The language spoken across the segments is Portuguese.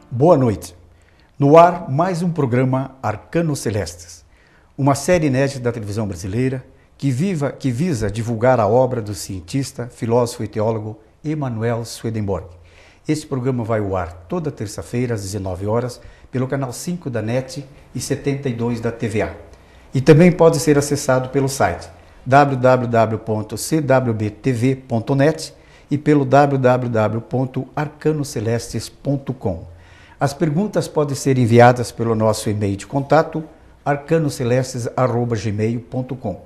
Boa noite. No ar, mais um programa Arcanos Celestes, uma série inédita da televisão brasileira que visa divulgar a obra do cientista, filósofo e teólogo Emanuel Swedenborg. Este programa vai ao ar toda terça-feira às 19 horas pelo canal 5 da NET e 72 da TVA. E também pode ser acessado pelo site www.cwbtv.net e pelo www.arcanocelestes.com. As perguntas podem ser enviadas pelo nosso e-mail de contato arcanocelestes@gmail.com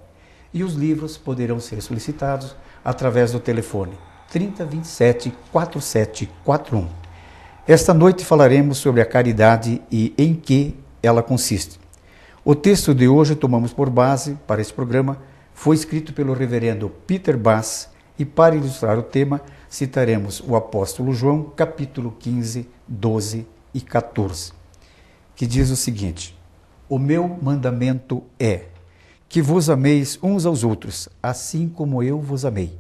e os livros poderão ser solicitados através do telefone 3027 4741. Esta noite falaremos sobre a caridade e em que ela consiste. O texto de hoje tomamos por base para esse programa foi escrito pelo reverendo Peter Bass e para ilustrar o tema citaremos o apóstolo João, capítulo 15, 12 e 14, que diz o seguinte: O meu mandamento é que vos ameis uns aos outros, assim como eu vos amei.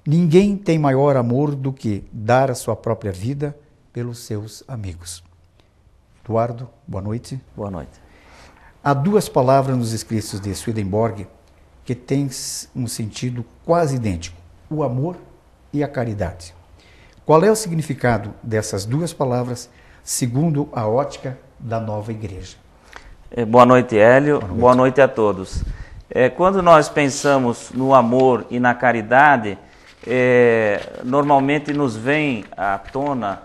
Ninguém tem maior amor do que dar a sua própria vida pelos seus amigos. Eduardo, boa noite. Boa noite. Há duas palavras nos escritos de Swedenborg que têm um sentido quase idêntico: o amor e a caridade. Qual é o significado dessas duas palavras segundo a ótica da nova igreja? Boa noite, Hélio. Boa noite a todos. Quando nós pensamos no amor e na caridade, normalmente nos vem à tona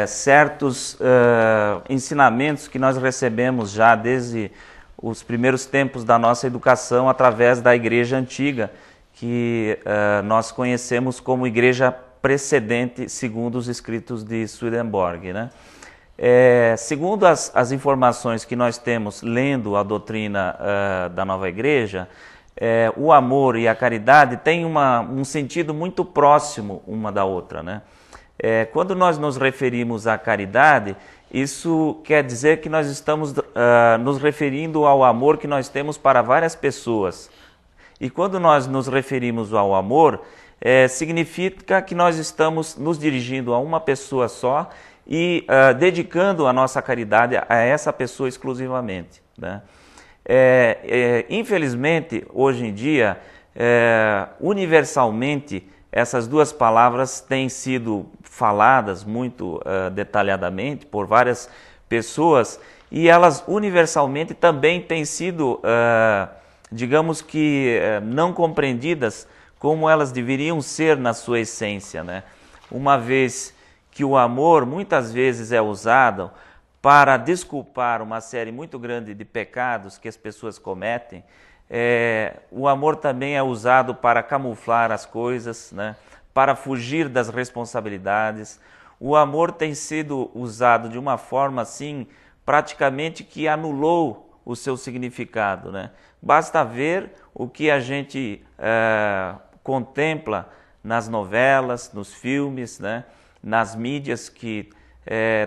certos ensinamentos que nós recebemos já desde os primeiros tempos da nossa educação através da igreja antiga, que nós conhecemos como igreja precedente, segundo os escritos de Swedenborg, né? Segundo as informações que nós temos lendo a doutrina da nova igreja, o amor e a caridade têm um sentido muito próximo uma da outra, né? Quando nós nos referimos à caridade, isso quer dizer que nós estamos nos referindo ao amor que nós temos para várias pessoas. E quando nós nos referimos ao amor, significa que nós estamos nos dirigindo a uma pessoa só e dedicando a nossa caridade a essa pessoa exclusivamente, né? Infelizmente, hoje em dia, universalmente, essas duas palavras têm sido faladas muito detalhadamente por várias pessoas e elas universalmente também têm sido, digamos que, não compreendidas como elas deveriam ser na sua essência, né? Uma vez que o amor muitas vezes é usado para desculpar uma série muito grande de pecados que as pessoas cometem, o amor também é usado para camuflar as coisas, né? Para fugir das responsabilidades. O amor tem sido usado de uma forma assim, praticamente que anulou o seu significado, né? Basta ver o que a gente contempla nas novelas, nos filmes, né? Nas mídias, que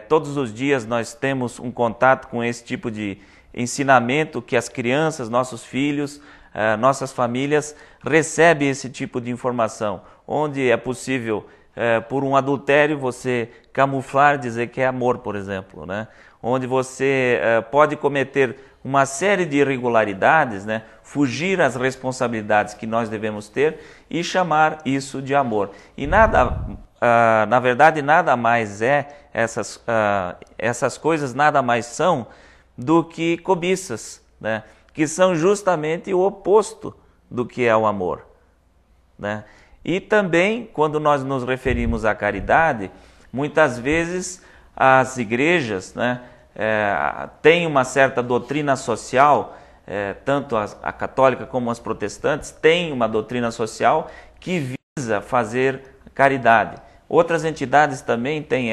todos os dias nós temos um contato com esse tipo de ensinamento que as crianças, nossos filhos, nossas famílias recebem esse tipo de informação, onde é possível, por um adultério, você camuflar, dizer que é amor, por exemplo, né? Onde você pode cometer uma série de irregularidades, né? Fugir às responsabilidades que nós devemos ter e chamar isso de amor. E nada, na verdade, nada mais essas coisas nada mais são do que cobiças, né? Que são justamente o oposto do que é o amor, né? E também, quando nós nos referimos à caridade, muitas vezes as igrejas, né, têm uma certa doutrina social, tanto a católica como as protestantes têm uma doutrina social que visa fazer caridade. Outras entidades também têm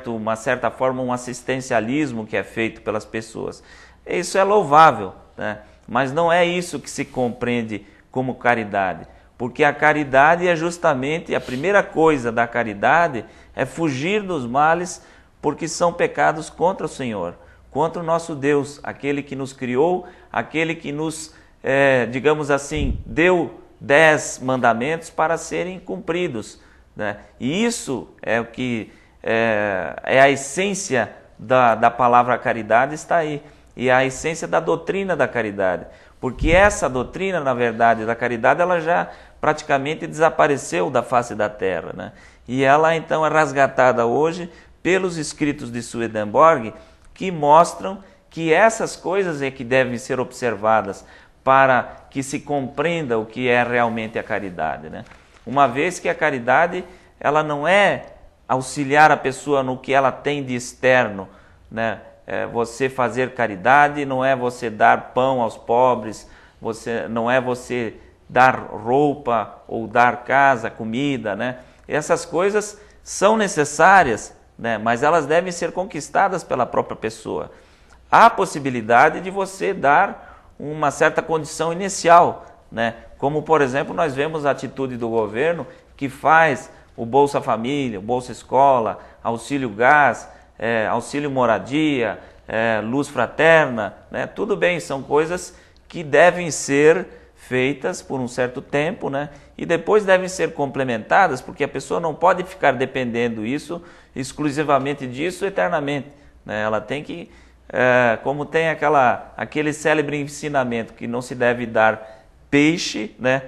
uma certa forma, um assistencialismo que é feito pelas pessoas. Isso é louvável, né? Mas não é isso que se compreende como caridade. Porque a caridade é justamente, a primeira coisa da caridade é fugir dos males, porque são pecados contra o Senhor, contra o nosso Deus, aquele que nos criou, aquele que nos, digamos assim, deu 10 mandamentos para serem cumpridos, né? E isso é o que a essência da palavra caridade está aí, e a essência da doutrina da caridade, porque essa doutrina, na verdade, da caridade, ela já praticamente desapareceu da face da terra, né? E ela então é resgatada hoje pelos escritos de Swedenborg, que mostram que essas coisas é que devem ser observadas para que se compreenda o que é realmente a caridade, né? Uma vez que a caridade, ela não é auxiliar a pessoa no que ela tem de externo, né? Você fazer caridade não é você dar pão aos pobres, não é você dar roupa ou dar casa, comida, né? Essas coisas são necessárias, né? Mas elas devem ser conquistadas pela própria pessoa. Há possibilidade de você dar uma certa condição inicial, né? Como, por exemplo, nós vemos a atitude do governo que faz o Bolsa Família, o Bolsa Escola, Auxílio Gás, Auxílio Moradia, Luz Fraterna, né? Tudo bem, são coisas que devem ser feitas por um certo tempo, né? E depois devem ser complementadas, porque a pessoa não pode ficar dependendo exclusivamente disso eternamente, né? Ela tem que, como tem aquele célebre ensinamento que não se deve dar peixe, né?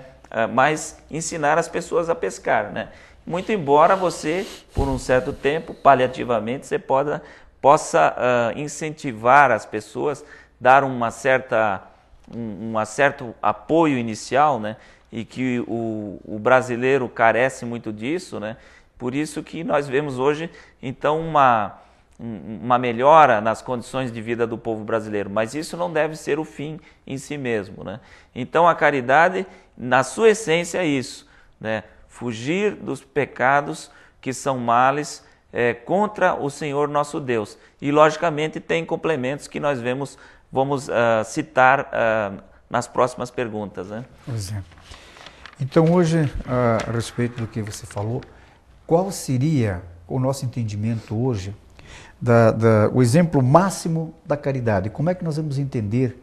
Mas ensinar as pessoas a pescar, né? Muito embora você, por um certo tempo, paliativamente, você possa incentivar as pessoas, dar um certo apoio inicial, né? E que o brasileiro carece muito disso, né? Por isso que nós vemos hoje, então, uma melhora nas condições de vida do povo brasileiro, mas isso não deve ser o fim em si mesmo, né? Então a caridade, na sua essência, é isso, né? Fugir dos pecados que são males contra o Senhor nosso Deus. E logicamente tem complementos que nós vamos citar nas próximas perguntas, né? Pois é. Então hoje, a respeito do que você falou, qual seria o nosso entendimento hoje o exemplo máximo da caridade? Como é que nós vamos entender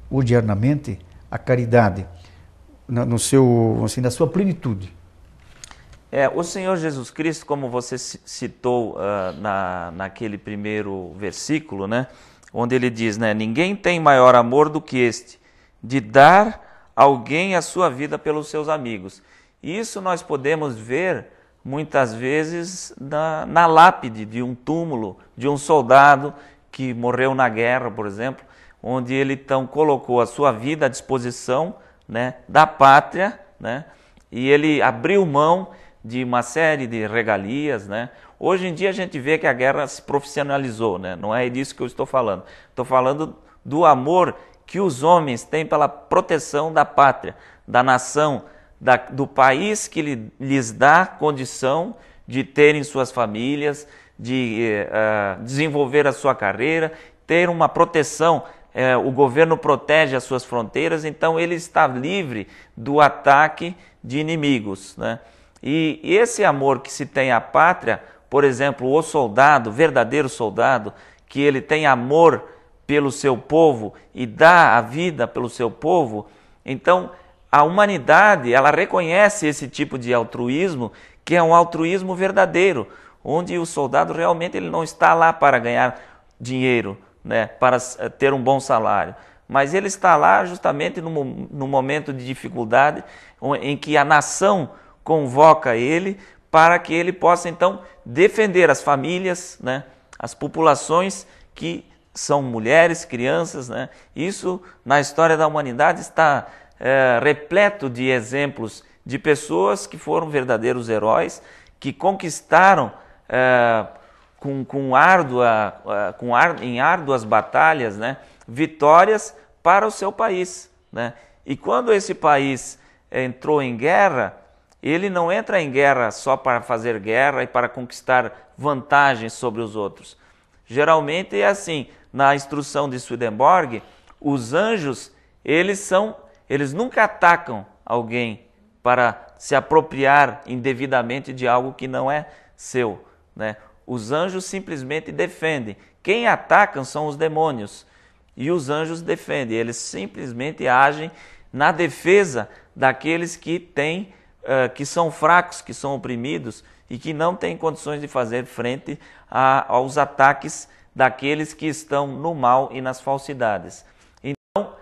odiernamente a caridade na sua plenitude? O Senhor Jesus Cristo, como você citou naquele primeiro versículo, né, onde ele diz, né, ninguém tem maior amor do que este, de dar alguém a sua vida pelos seus amigos. Isso nós podemos ver muitas vezes na lápide de um túmulo, de um soldado que morreu na guerra, por exemplo, onde ele então colocou a sua vida à disposição, né, da pátria, né, e ele abriu mão de uma série de regalias, né? Hoje em dia a gente vê que a guerra se profissionalizou, né? Não é disso que eu estou falando. Estou falando do amor que os homens têm pela proteção da pátria, da nação, do país que lhes dá condição de terem suas famílias, de desenvolver a sua carreira, ter uma proteção. O governo protege as suas fronteiras, então ele está livre do ataque de inimigos, né? E esse amor que se tem à pátria, por exemplo, o soldado, o verdadeiro soldado, que ele tem amor pelo seu povo e dá a vida pelo seu povo, então a humanidade, ela reconhece esse tipo de altruísmo, que é um altruísmo verdadeiro, onde o soldado realmente ele não está lá para ganhar dinheiro, né, para ter um bom salário, mas ele está lá justamente no momento de dificuldade, em que a nação convoca ele para que ele possa então defender as famílias, né, as populações que são mulheres, crianças, né? Isso na história da humanidade está repleto de exemplos de pessoas que foram verdadeiros heróis, que conquistaram em árduas batalhas, né, vitórias para o seu país, né? E quando esse país entrou em guerra, ele não entra em guerra só para fazer guerra e para conquistar vantagens sobre os outros. Geralmente é assim, na instrução de Swedenborg, os anjos, eles nunca atacam alguém para se apropriar indevidamente de algo que não é seu, né? Os anjos simplesmente defendem. Quem atacam são os demônios. E os anjos defendem, eles simplesmente agem na defesa daqueles que são fracos, que são oprimidos e que não têm condições de fazer frente aos ataques daqueles que estão no mal e nas falsidades. Então,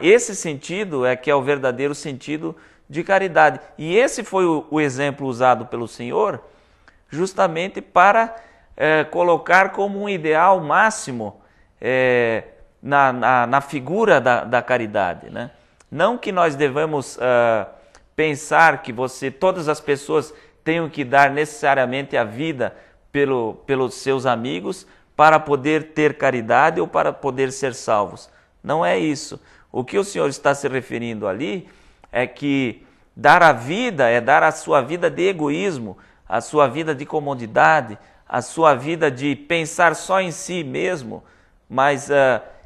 esse sentido é que é o verdadeiro sentido de caridade. E esse foi o exemplo usado pelo Senhor justamente para colocar como um ideal máximo na figura da caridade, né? Não que nós devamos pensar que todas as pessoas tenham que dar necessariamente a vida pelos seus amigos para poder ter caridade ou para poder ser salvos. Não é isso. O que o Senhor está se referindo ali é que dar a vida é dar a sua vida de egoísmo, a sua vida de comodidade, a sua vida de pensar só em si mesmo, mas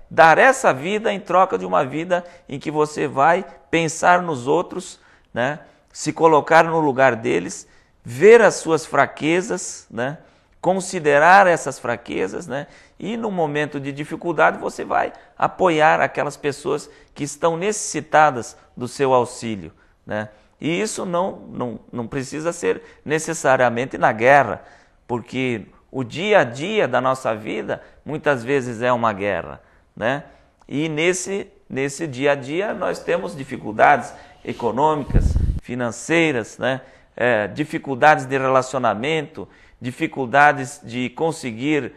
dar essa vida em troca de uma vida em que você vai pensar nos outros, né? Se colocar no lugar deles, ver as suas fraquezas, né? Considerar essas fraquezas, né? E no momento de dificuldade você vai apoiar aquelas pessoas que estão necessitadas do seu auxílio, né? E isso não precisa ser necessariamente na guerra, porque o dia a dia da nossa vida muitas vezes é uma guerra, né? E nesse dia a dia nós temos dificuldades econômicas, financeiras, né? Dificuldades de relacionamento, dificuldades de conseguir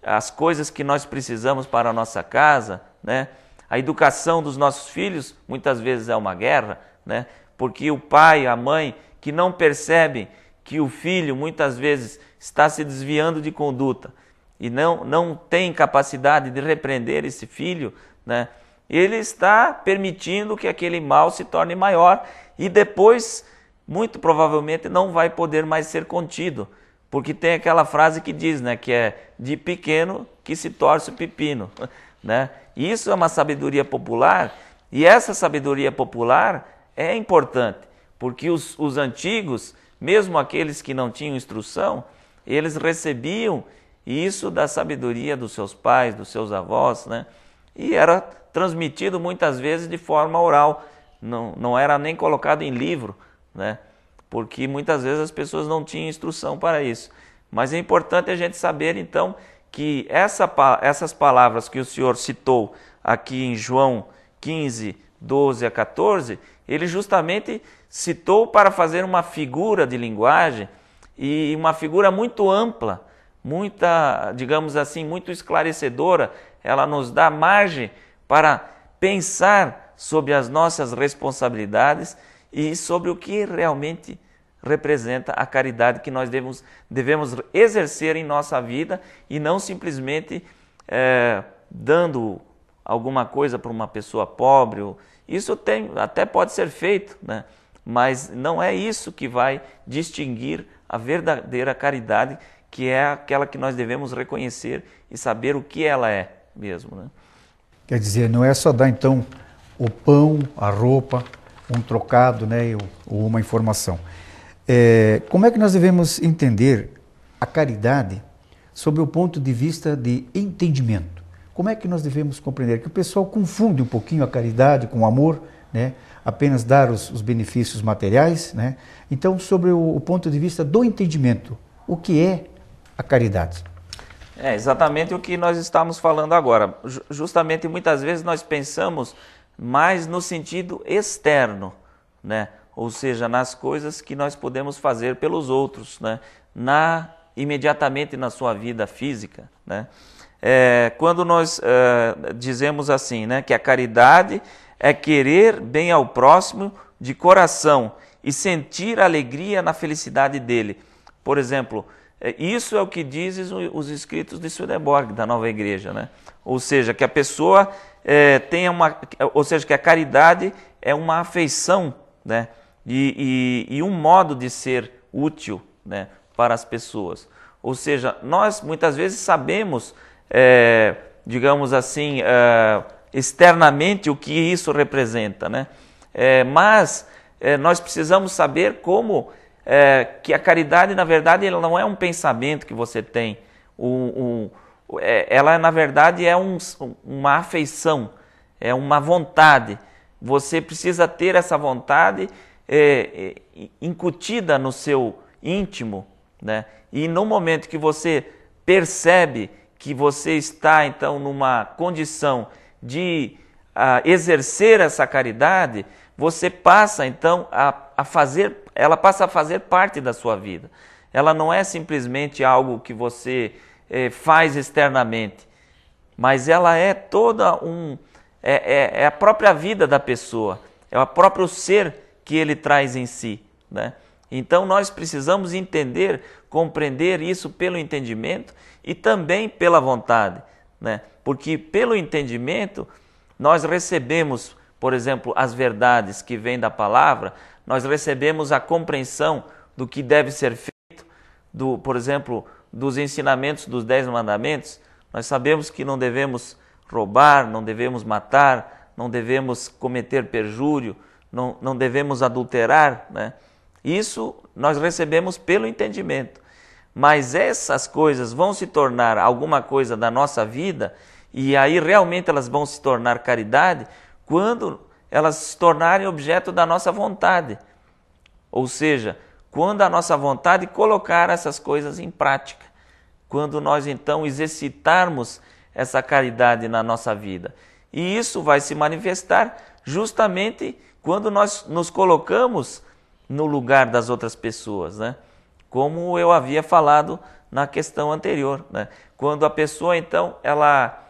as coisas que nós precisamos para a nossa casa, né? A educação dos nossos filhos muitas vezes é uma guerra, né? Porque o pai, a mãe, que não percebem que o filho muitas vezes está se desviando de conduta e não tem capacidade de repreender esse filho, né? Ele está permitindo que aquele mal se torne maior e depois, muito provavelmente, não vai poder mais ser contido. Porque tem aquela frase que diz, né, que é de pequeno que se torce o pepino, né? Isso é uma sabedoria popular, e essa sabedoria popular é importante, porque os antigos, mesmo aqueles que não tinham instrução, eles recebiam isso da sabedoria dos seus pais, dos seus avós, né? E era transmitido muitas vezes de forma oral, não era nem colocado em livro, né? Porque muitas vezes as pessoas não tinham instrução para isso. Mas é importante a gente saber, então, que essas palavras que o Senhor citou aqui em João 15, 12 a 14, ele justamente citou para fazer uma figura de linguagem e uma figura muito ampla, digamos assim, muito esclarecedora. Ela nos dá margem para pensar sobre as nossas responsabilidades e sobre o que realmente representa a caridade que nós devemos exercer em nossa vida e não simplesmente dando alguma coisa para uma pessoa pobre. Isso até pode ser feito, né? Mas não é isso que vai distinguir a verdadeira caridade, que é aquela que nós devemos reconhecer e saber o que ela é mesmo, né? Quer dizer, não é só dar então o pão, a roupa, um trocado, né, ou uma informação. Como é que nós devemos entender a caridade sob o ponto de vista de entendimento? Como é que nós devemos compreender? Que o pessoal confunde um pouquinho a caridade com o amor, né? Apenas dar os benefícios materiais, né? Então, sobre o ponto de vista do entendimento, o que é a caridade? É exatamente o que nós estamos falando agora. Justamente muitas vezes nós pensamos mais no sentido externo, né? Ou seja, nas coisas que nós podemos fazer pelos outros, né? Imediatamente na sua vida física, né? Quando nós dizemos assim, né, que a caridade é querer bem ao próximo de coração e sentir alegria na felicidade dele. Por exemplo, isso é o que dizem os escritos de Swedenborg, da Nova Igreja, né? Ou seja, que a pessoa que a caridade é uma afeição, né? E um modo de ser útil, né, para as pessoas. Ou seja, nós muitas vezes sabemos, digamos assim, externamente o que isso representa, né? Mas nós precisamos saber como que a caridade, na verdade, ela não é um pensamento que você tem. Ela, na verdade, é uma afeição, é uma vontade. Você precisa ter essa vontade incutida no seu íntimo, né? E no momento que você percebe que você está então numa condição de exercer essa caridade, você passa então a fazer, ela passa a fazer parte da sua vida. Ela não é simplesmente algo que você faz externamente, mas ela é toda é a própria vida da pessoa, é o próprio ser que ele traz em si, né? Então nós precisamos entender, compreender isso pelo entendimento e também pela vontade, né? Porque pelo entendimento nós recebemos, por exemplo, as verdades que vêm da palavra, nós recebemos a compreensão do que deve ser feito, por exemplo, dos ensinamentos dos 10 mandamentos. Nós sabemos que não devemos roubar, não devemos matar, não devemos cometer perjúrio, não devemos adulterar, né? Isso nós recebemos pelo entendimento. Mas essas coisas vão se tornar alguma coisa da nossa vida, e aí realmente elas vão se tornar caridade quando elas se tornarem objeto da nossa vontade. Ou seja, quando a nossa vontade colocar essas coisas em prática. Quando nós então exercitarmos essa caridade na nossa vida. E isso vai se manifestar justamente quando nós nos colocamos no lugar das outras pessoas, né? Como eu havia falado na questão anterior, né? Quando a pessoa então ela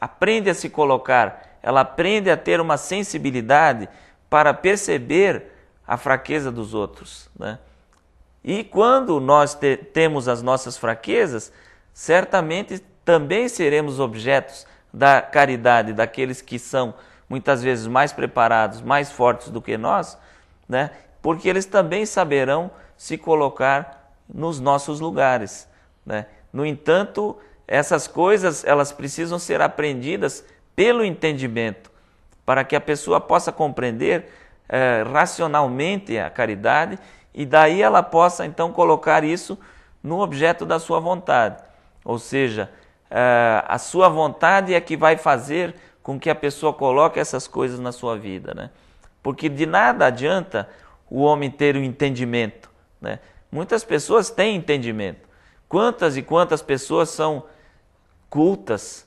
aprende a se colocar, ela aprende a ter uma sensibilidade para perceber a fraqueza dos outros, né? E quando nós temos as nossas fraquezas, certamente também seremos objetos da caridade daqueles que são muitas vezes mais preparados, mais fortes do que nós, né? Porque eles também saberão se colocar nos nossos lugares, né? No entanto, essas coisas elas precisam ser aprendidas pelo entendimento, para que a pessoa possa compreender racionalmente a caridade e daí ela possa então colocar isso no objeto da sua vontade. Ou seja, a sua vontade é que vai fazer com que a pessoa coloque essas coisas na sua vida, né? Porque de nada adianta o homem ter o entendimento, né? Muitas pessoas têm entendimento. Quantas e quantas pessoas são cultas,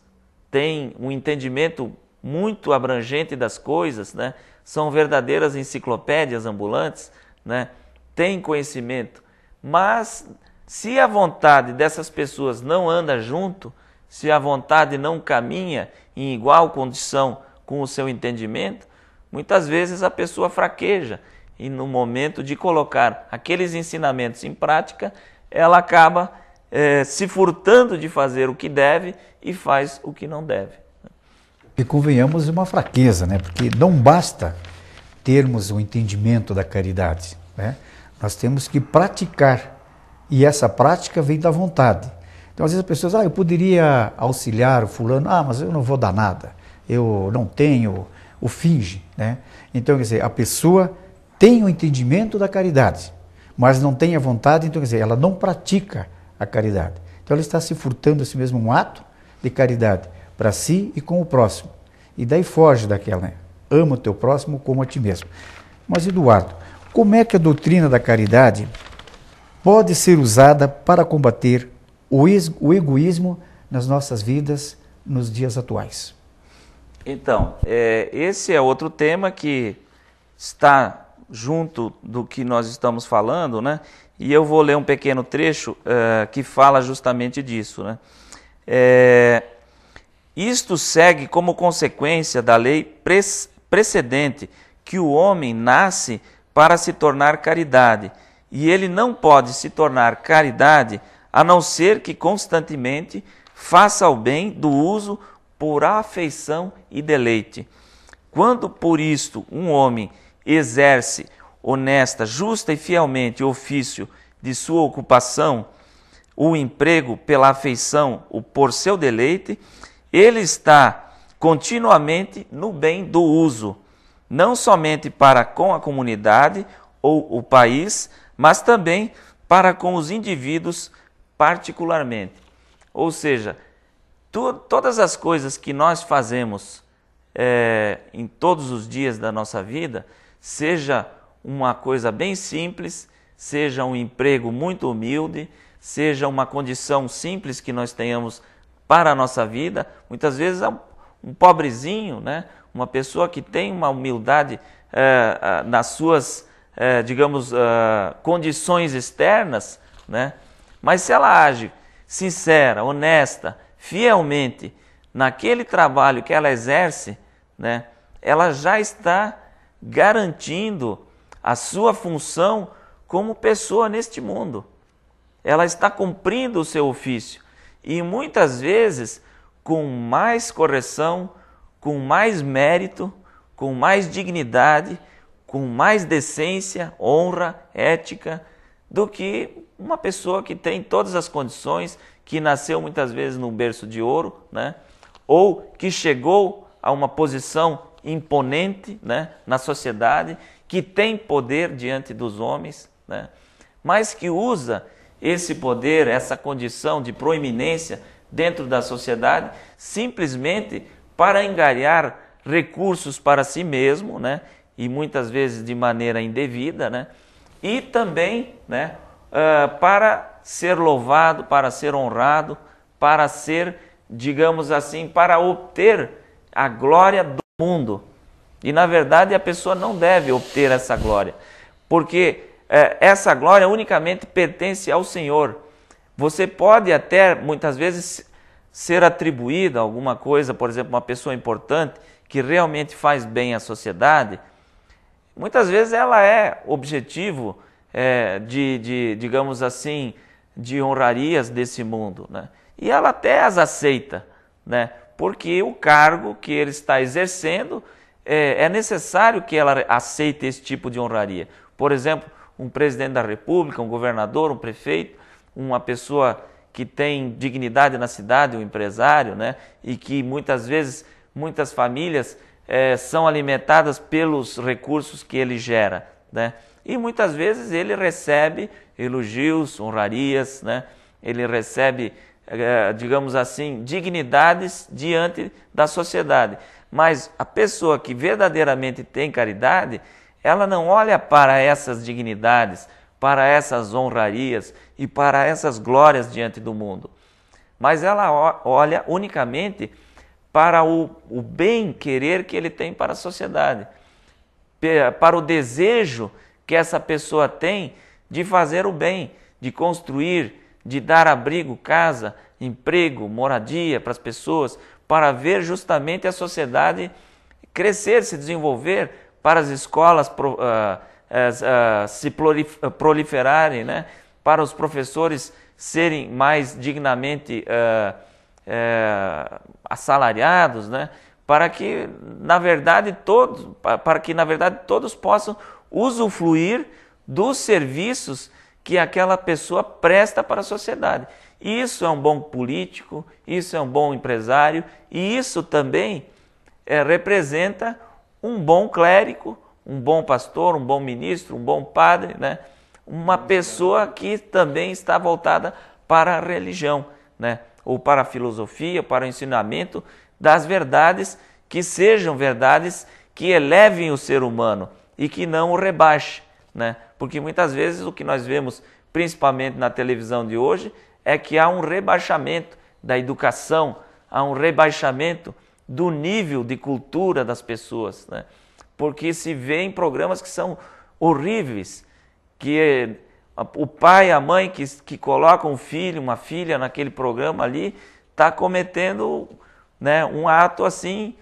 têm um entendimento muito abrangente das coisas, né? São verdadeiras enciclopédias ambulantes, né? Têm conhecimento. Mas se a vontade dessas pessoas não anda junto, se a vontade não caminha em igual condição com o seu entendimento, muitas vezes a pessoa fraqueja e no momento de colocar aqueles ensinamentos em prática, ela acaba se furtando de fazer o que deve e faz o que não deve. E convenhamos, uma fraqueza, né? Porque não basta termos o entendimento da caridade, né? Nós temos que praticar, e essa prática vem da vontade. Então, às vezes as pessoas, eu poderia auxiliar o fulano, mas eu não vou dar nada, eu não tenho, o finge, né? Então, quer dizer, a pessoa tem o entendimento da caridade, mas não tem a vontade, então, quer dizer, ela não pratica a caridade. Então, ela está se furtando esse mesmo um ato de caridade para si e com o próximo. E daí foge daquela, né? Ama o teu próximo como a ti mesmo. Mas, Eduardo, como é que a doutrina da caridade pode ser usada para combater o egoísmo nas nossas vidas nos dias atuais? Então, esse é outro tema que está junto do que nós estamos falando, né? E eu vou ler um pequeno trecho que fala justamente disso, né? Isto segue como consequência da lei precedente que o homem nasce para se tornar caridade, e ele não pode se tornar caridade a não ser que constantemente faça o bem do uso por afeição e deleite. Quando por isto um homem exerce honesta, justa e fielmente o ofício de sua ocupação, o emprego pela afeição, o por seu deleite, ele está continuamente no bem do uso, não somente para com a comunidade ou o país, mas também para com os indivíduos particularmente. Ou seja, todas as coisas que nós fazemos em todos os dias da nossa vida, seja uma coisa bem simples, seja um emprego muito humilde, seja uma condição simples que nós tenhamos para a nossa vida. Muitas vezes é um pobrezinho, né? Uma pessoa que tem uma humildade nas suas, digamos, condições externas, né? Mas se ela age sincera, honesta, fielmente naquele trabalho que ela exerce, né? Ela já está garantindo a sua função como pessoa neste mundo. Ela está cumprindo o seu ofício e muitas vezes com mais correção, com mais mérito, com mais dignidade, com mais decência, honra, ética, do que uma pessoa que tem todas as condições, que nasceu muitas vezes num berço de ouro, né? Ou que chegou a uma posição imponente, né, na sociedade, que tem poder diante dos homens, né, mas que usa esse poder, essa condição de proeminência dentro da sociedade, simplesmente para angariar recursos para si mesmo, né, e muitas vezes de maneira indevida, né, e também, né, para ser louvado, para ser honrado, para ser, digamos assim, para obter a glória do mundo. E na verdade a pessoa não deve obter essa glória, porque essa glória unicamente pertence ao Senhor. Você pode até muitas vezes ser atribuída alguma coisa, por exemplo, uma pessoa importante que realmente faz bem à sociedade, muitas vezes ela é objetivo digamos assim, de honrarias desse mundo, né? E ela até as aceita, né? Porque o cargo que ele está exercendo é necessário que ela aceite esse tipo de honraria. Por exemplo, um presidente da República, um governador, um prefeito, uma pessoa que tem dignidade na cidade, um empresário, né? E que muitas vezes, muitas famílias são alimentadas pelos recursos que ele gera, né? E muitas vezes ele recebe elogios, honrarias, né? Ele recebe, digamos assim, dignidades diante da sociedade. Mas a pessoa que verdadeiramente tem caridade, ela não olha para essas dignidades, para essas honrarias e para essas glórias diante do mundo. Mas ela olha unicamente para o bem querer que ele tem para a sociedade, para o desejo que essa pessoa tem de fazer o bem, de construir, de dar abrigo, casa, emprego, moradia para as pessoas, para ver justamente a sociedade crescer, se desenvolver, para as escolas se proliferarem, né? Para os professores serem mais dignamente assalariados, né? Para que na verdade todos possam usufruir dos serviços que aquela pessoa presta para a sociedade. Isso é um bom político, isso é um bom empresário e isso também representa um bom clérigo, um bom pastor, um bom ministro, um bom padre, né? Uma pessoa que também está voltada para a religião, né? Ou para a filosofia, para o ensinamento das verdades que sejam verdades que elevem o ser humano e que não o rebaixe, né? Porque muitas vezes o que nós vemos, principalmente na televisão de hoje, é que há um rebaixamento da educação, há um rebaixamento do nível de cultura das pessoas, né? Porque se vê em programas que são horríveis, que o pai e a mãe que colocam um filho, uma filha naquele programa ali, está cometendo, né, um ato assim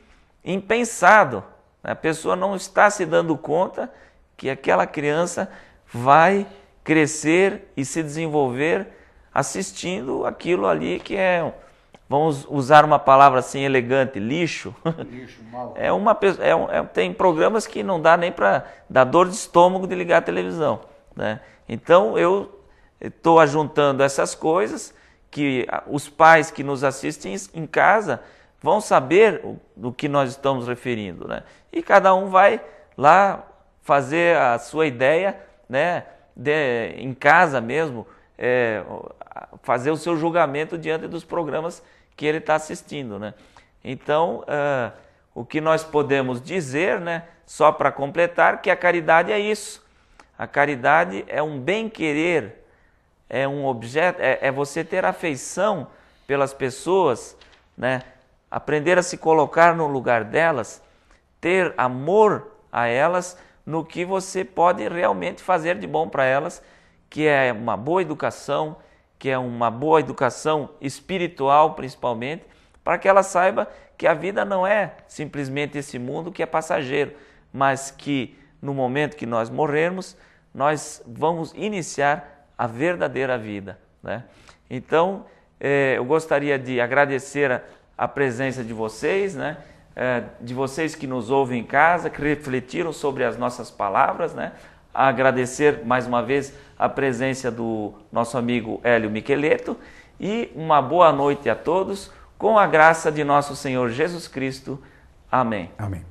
impensado. A pessoa não está se dando conta que aquela criança vai crescer e se desenvolver assistindo aquilo ali que vamos usar uma palavra assim elegante, lixo. Lixo, mal. Tem programas que não dá nem para dar dor de estômago de ligar a televisão, né? Então eu estou ajuntando essas coisas que os pais que nos assistem em casa vão saber do que nós estamos referindo, né? E cada um vai lá fazer a sua ideia, né? Em casa mesmo, fazer o seu julgamento diante dos programas que ele está assistindo, né? Então, o que nós podemos dizer, né? Só para completar, que a caridade é isso. A caridade é um bem-querer, é um objeto, é você ter afeição pelas pessoas, né? Aprender a se colocar no lugar delas, ter amor a elas no que você pode realmente fazer de bom para elas, que é uma boa educação, que é uma boa educação espiritual principalmente, para que ela saiba que a vida não é simplesmente esse mundo que é passageiro, mas que no momento que nós morrermos, nós vamos iniciar a verdadeira vida, né? Então, eu gostaria de agradecer a presença de vocês, né? De vocês que nos ouvem em casa, que refletiram sobre as nossas palavras, né? Agradecer mais uma vez a presença do nosso amigo Hélio Miqueleto e uma boa noite a todos, com a graça de nosso Senhor Jesus Cristo. Amém. Amém.